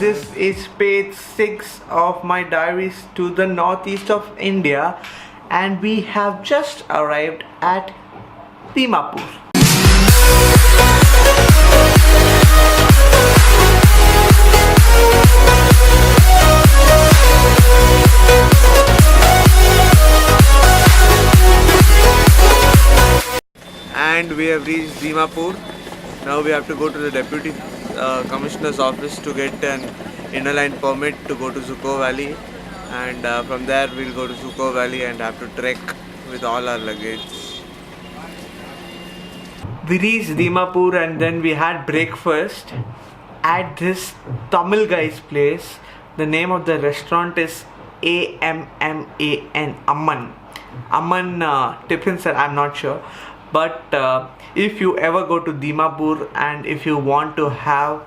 this is page 6 of my diaries to the northeast of India, and we have just arrived at Dimapur. And we have reached Dimapur. Now we have to go to the Deputy Commissioner's office to get an inner line permit to go to Xoxo Valley, and from there we'll go to Xoxo Valley and have to trek with all our luggage. We reached Dimapur and then we had breakfast at this Tamil guy's place. The name of the restaurant is Amman. Amman Tiffin sir, I'm not sure. But if you ever go to Dimapur and if you want to have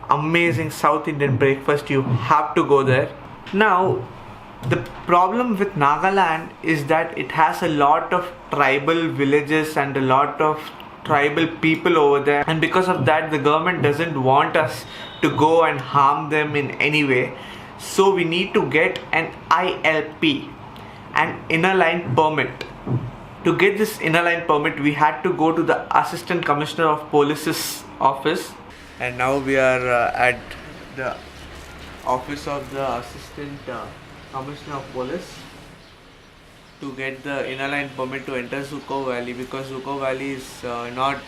amazing South Indian breakfast, you have to go there. Now, the problem with Nagaland is that it has a lot of tribal villages and a lot of tribal people over there, and because of that the government doesn't want us to go and harm them in any way. So we need to get an ILP, an inner line permit. To get this inner line permit, we had to go to the Assistant Commissioner of Police's office, and now we are at the office of the Assistant Commissioner of Police to get the inner line permit to enter Xoxo Valley, because Xoxo Valley is not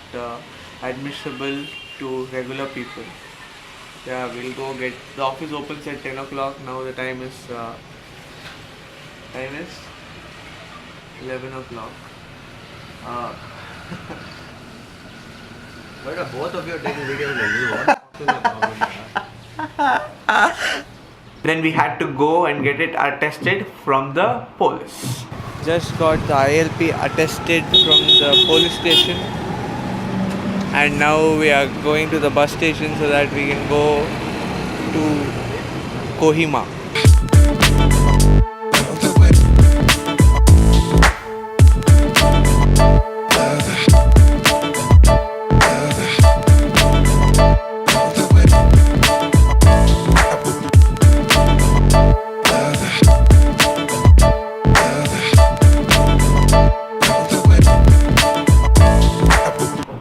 admissible to regular people. Yeah, we'll go get, the office opens at 10 o'clock. Now the time is 11 o'clock. Why are both of you taking videos Then we had to go and get it attested from the police. Just got the ILP attested from the police station, and now we are going to the bus station so that we can go to Kohima.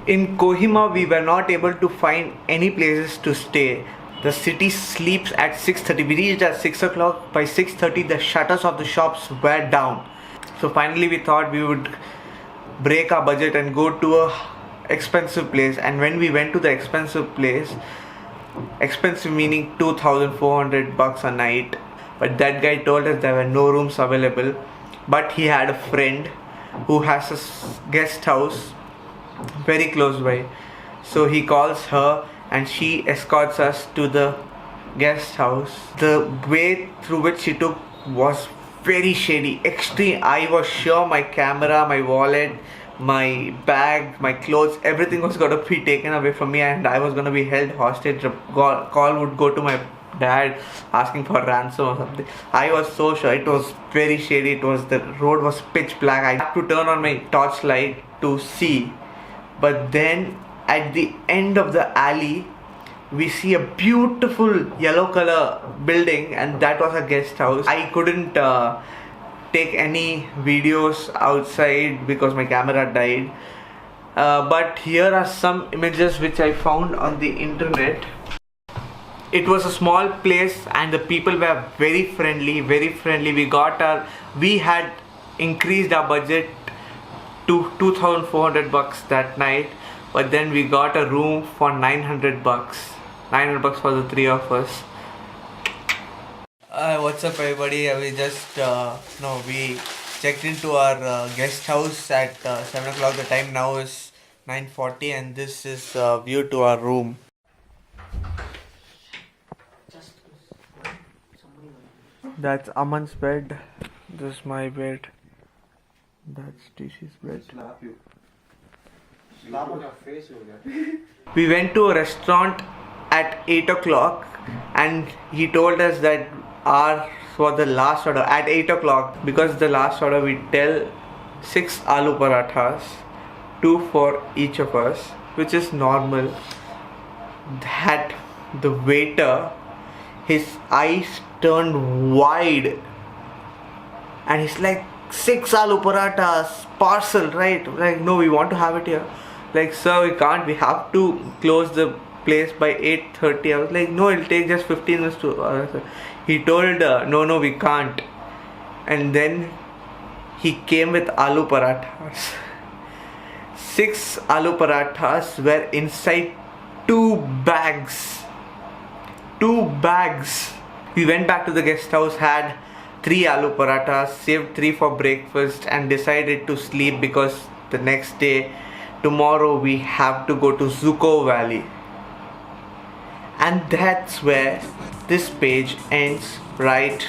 In Kohima, we were not able to find any places to stay. The city sleeps at 6:30. We reached at 6 o'clock. By 6:30, the shutters of the shops were down. So finally, we thought we would break our budget and go to a expensive place. And when we went to the expensive place, expensive meaning $2,400 a night. But that guy told us there were no rooms available. But he had a friend who has a guest house very close by, so he calls her and she escorts us to the guest house. The way through which she took was very shady, extreme. I was sure my camera, my wallet, my bag, my clothes, everything was going to be taken away from me, and I was going to be held hostage. Call would go to my dad asking for ransom or something. I was so sure. It was very shady. The road was pitch black. I had to turn on my torchlight to see. But then at the end of the alley, we see a beautiful yellow color building, and that was a guest house. I couldn't take any videos outside because my camera died. But here are some images which I found on the internet. It was a small place and the people were very friendly, very friendly. We had increased our budget to $2,400 that night, but then we got a room for $900. $900 for the three of us. What's up, everybody? We just we checked into our guest house at 7 o'clock. The time now is 9:40, and this is view to our room. That's Aman's bed. This is my bed. That's Tishi's bed. Slap you. Slap on your face, We went to a restaurant at 8 o'clock, and he told us that ours was the last order at 8 o'clock, because the last order we tell 6 aloo parathas, 2 for each of us, which is normal. That the waiter, His eyes turned wide and he's like, 6 aloo parathas, parcel, right? Like, no, we want to have it here. Like, sir, we can't, we have to close the place by 8:30. I was like, no, it'll take just 15 minutes to he told, no, we can't. And then he came with aloo parathas. 6 aloo parathas were inside 2 bags. 2 bags. We went back to the guest house, had 3 aloo parathas, saved 3 for breakfast, and decided to sleep because the next day, tomorrow, we have to go to Xoxo Valley. And that's where this page ends, right?